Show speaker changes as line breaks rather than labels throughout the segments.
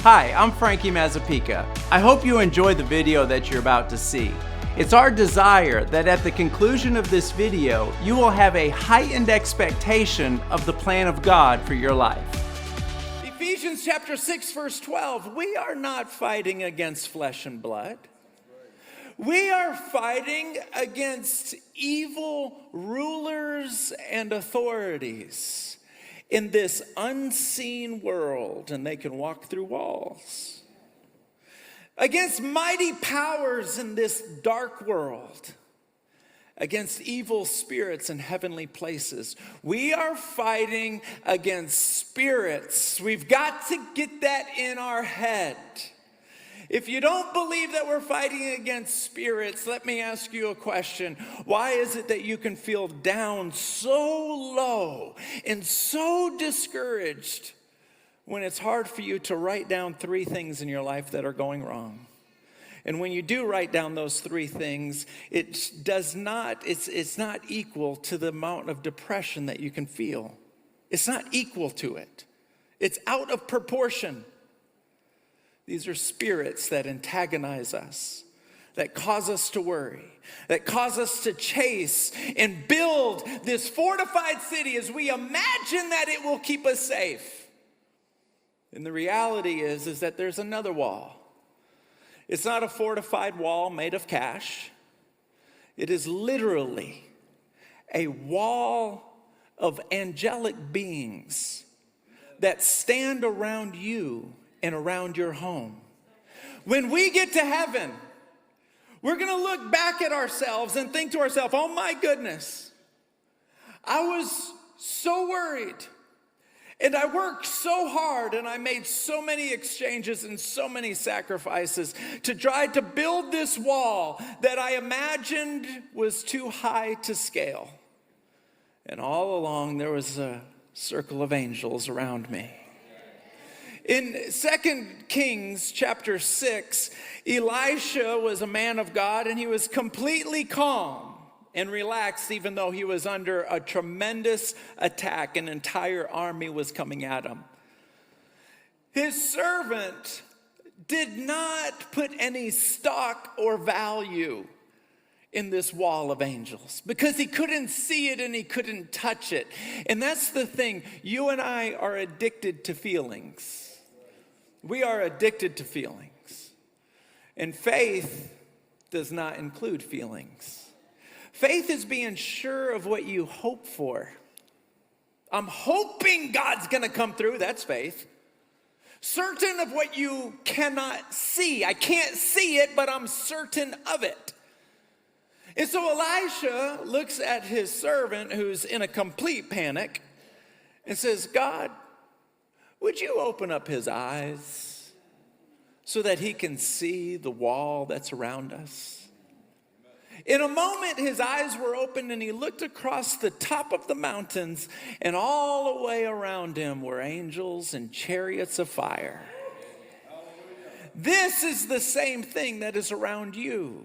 Hi, I'm Frankie Mazzapica. I hope you enjoy the video that you're about to see. It's our desire that at the conclusion of this video, you will have a heightened expectation of the plan of God for your life. Ephesians chapter 6, verse 12, we are not fighting against flesh and blood. We are fighting against evil rulers and authorities in this unseen world, and they can walk through walls. Against mighty powers in this dark world, against evil spirits in heavenly places. We are fighting against spirits. We've got to get that in our head. If you don't believe that we're fighting against spirits, let me ask you a question. Why is it that you can feel down so low and so discouraged when it's hard for you to write down 3 things in your life that are going wrong? And when you do write down those 3 things, it's not equal to the amount of depression that you can feel. It's not equal to it. It's out of proportion. These are spirits that antagonize us, that cause us to worry, that cause us to chase and build this fortified city as we imagine that it will keep us safe. And the reality is that there's another wall. It's not a fortified wall made of cash. It is literally a wall of angelic beings that stand around you and around your home. When we get to heaven, we're going to look back at ourselves and think to ourselves, oh my goodness, I was so worried. And I worked so hard and I made so many exchanges and so many sacrifices to try to build this wall that I imagined was too high to scale. And all along there was a circle of angels around me. In 2 Kings chapter 6, Elisha was a man of God and he was completely calm and relaxed even though he was under a tremendous attack. An entire army was coming at him. His servant did not put any stock or value in this wall of angels because he couldn't see it and he couldn't touch it. And that's the thing. You and I are addicted to feelings. We are addicted to feelings. And faith does not include feelings. Faith is being sure of what you hope for. I'm hoping God's going to come through. That's faith. Certain of what you cannot see. I can't see it, but I'm certain of it. And so Elisha looks at his servant who's in a complete panic and says, God, would you open up his eyes so that he can see the wall that's around us? In a moment, his eyes were opened and he looked across the top of the mountains, and all the way around him were angels and chariots of fire. This is the same thing that is around you.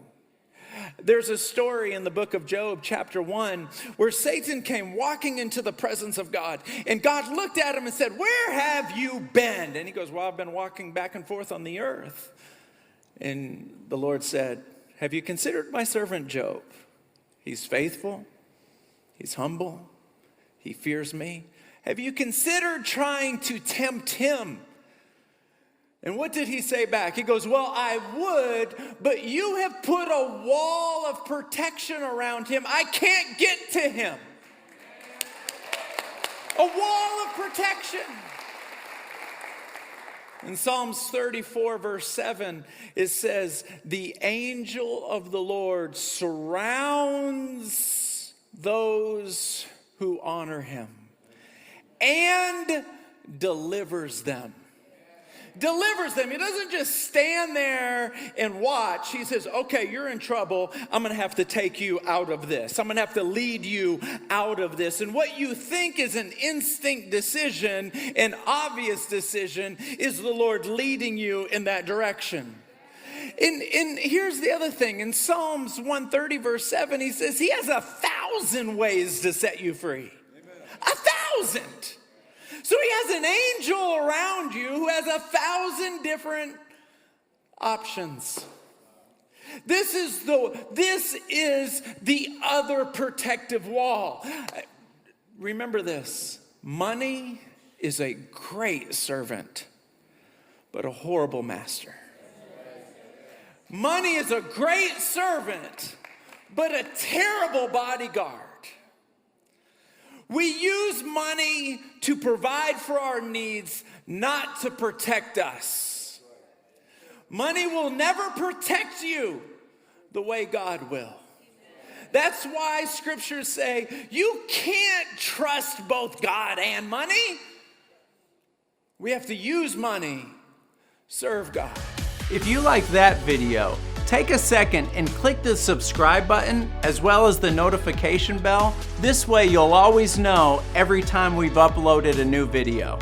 There's a story in the book of Job, chapter 1, where Satan came walking into the presence of God. And God looked at him and said, where have you been? And he goes, well, I've been walking back and forth on the earth. And the Lord said, have you considered my servant Job? He's faithful. He's humble. He fears me. Have you considered trying to tempt him? And what did he say back? He goes, well, I would, but you have put a wall of protection around him. I can't get to him. A wall of protection. In Psalms 34, verse 7, it says, the angel of the Lord surrounds those who honor him and delivers them. Delivers them. He doesn't just stand there and watch. He says, okay, you're in trouble. I'm going to have to take you out of this. I'm going to have to lead you out of this. And what you think is an instinct decision, an obvious decision, is the Lord leading you in that direction. And here's the other thing. In Psalms 130, verse 7, he says, he has 1,000 ways to set you free. Amen. 1,000. So he has an angel around you who has 1,000 different options. This is the other protective wall. Remember this, money is a great servant, but a horrible master. Money is a great servant, but a terrible bodyguard. We use money to provide for our needs, not to protect us. Money will never protect you the way God will. That's why scriptures say you can't trust both God and money. We have to use money, serve God. If you like that video, take a second and click the subscribe button as well as the notification bell. This way you'll always know every time we've uploaded a new video.